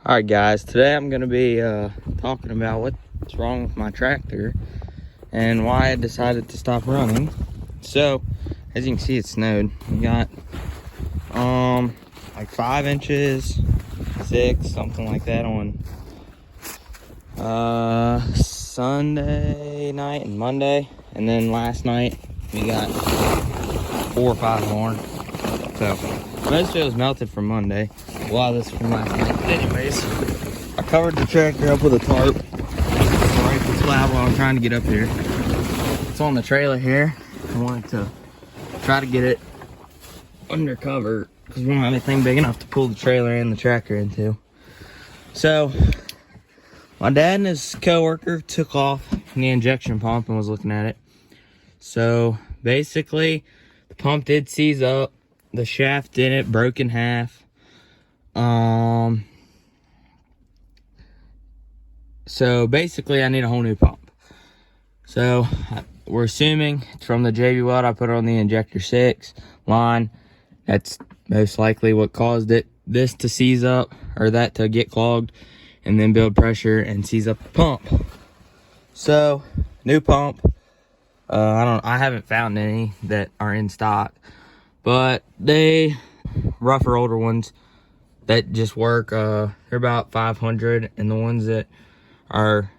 Alright guys, today I'm going to be talking about what's wrong with my tractor and why I decided to stop running. So, as you can see, it snowed. We got like 5 inches, 6, something like that on Sunday night and Monday. And then last night we got 4 or 5 more. So, most of it was melted from Monday. A lot of this from last night. But anyways, I covered the tractor up with a tarp. Right the slab while I'm trying to get up here. It's on the trailer here. I wanted to try to get it under cover because we don't have anything big enough to pull the trailer and the tractor into. So, my dad and his coworker took off the injection pump and was looking at it. So, basically, the pump did seize up. The shaft in it broke in half. So basically I need a whole new pump. So we're assuming it's from the JB Weld. I put it on the injector 6 line. That's most likely what caused this to seize up, or that to get clogged and then build pressure and seize up the pump. So new pump. I haven't found any that are in stock, but they rougher older ones that just work, they're about 500, and the ones that are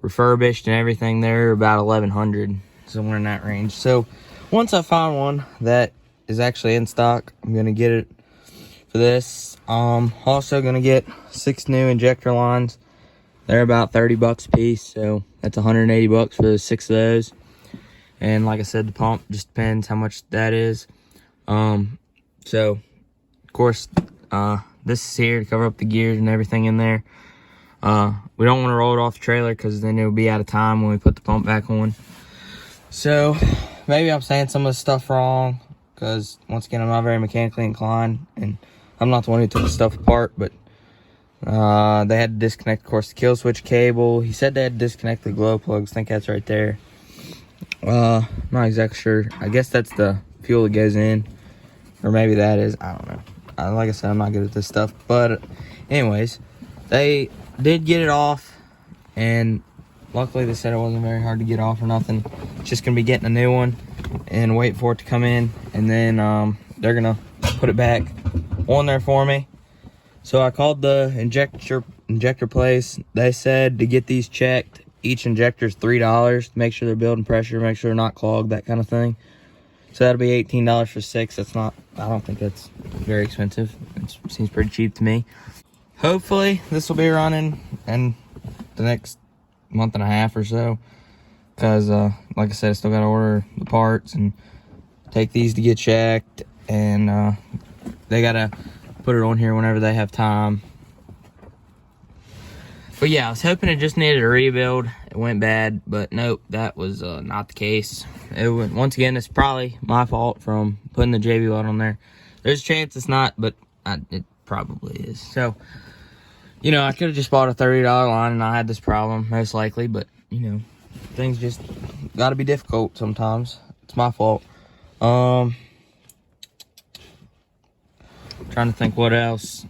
refurbished and everything, they're about 1100, somewhere in that range. So once I find one that is actually in stock, I'm gonna get it for this. Also gonna get 6 new injector lines. They're about 30 bucks a piece, so that's 180 bucks for the 6 of those. And like I said, the pump just depends how much that is. So of course, this is here to cover up the gears and everything in there. We don't want to roll it off the trailer because then it'll be out of time when we put the pump back on. So maybe I'm saying some of the stuff wrong because once again, I'm not very mechanically inclined and I'm not the one who took the stuff apart, but they had to disconnect, of course, the kill switch cable. He said they had to disconnect the glow plugs. I think that's right there. I'm not exactly sure. I guess that's the fuel that goes in, or maybe that is. I don't know. Like I said, I'm not good at this stuff. But anyways, they did get it off, and luckily they said it wasn't very hard to get off or nothing. It's just gonna be getting a new one and wait for it to come in, and then they're gonna put it back on there for me. So I called the injector place. They said to get these checked, each injector is $3 to make sure they're building pressure, make sure they're not clogged, that kind of thing. So that'll be $18 for 6. That's not, I don't think that's very expensive. It seems pretty cheap to me. Hopefully this will be running in the next month and a half or so. Because like I said, I still got to order the parts and take these to get checked. And they got to put it on here whenever they have time. But yeah, I was hoping it just needed a rebuild. It went bad, but nope, that was not the case. Once again, it's probably my fault from putting the JB Weld on there. There's a chance it's not, but it probably is. So, you know, I could have just bought a $30 line and not had this problem, most likely. But, you know, things just got to be difficult sometimes. It's my fault. Trying to think what else.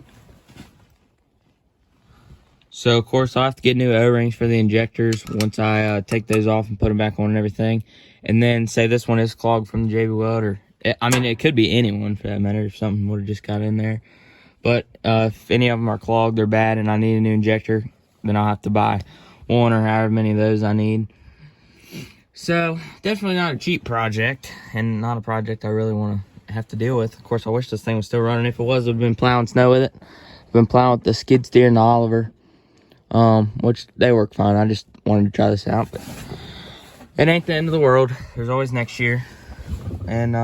So, of course, I'll have to get new O-rings for the injectors once I take those off and put them back on and everything. And then say this one is clogged from the JB Weld, or, I mean, it could be anyone for that matter if something would have just got in there. But if any of them are clogged, they're bad, and I need a new injector, then I'll have to buy one or however many of those I need. So, definitely not a cheap project, and not a project I really want to have to deal with. Of course, I wish this thing was still running. If it was, I'd have been plowing snow with it. I've been plowing with the skid steer and the Oliver. Which they work fine. I just wanted to try this out, but it ain't the end of the world. There's always next year. And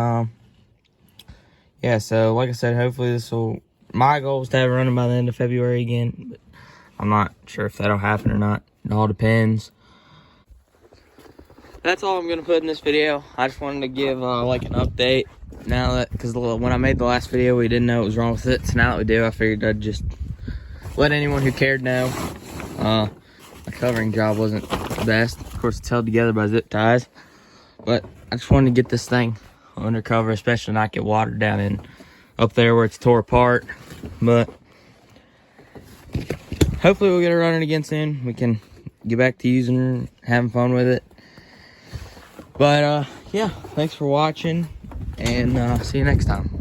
yeah, so like I said, hopefully my goal is to have it running by the end of February again, but I'm not sure if that'll happen or not. It all depends. That's all I'm gonna put in this video. I just wanted to give like an update now that, because when I made the last video we didn't know what was wrong with it, so now that we do, I figured I'd just let anyone who cared know. My covering job wasn't the best. Of course, it's held together by zip ties. But I just wanted to get this thing undercover, especially not get watered down in up there where it's tore apart. But hopefully we'll get her running again soon. We can get back to using her, having fun with it. But yeah, thanks for watching, and see you next time.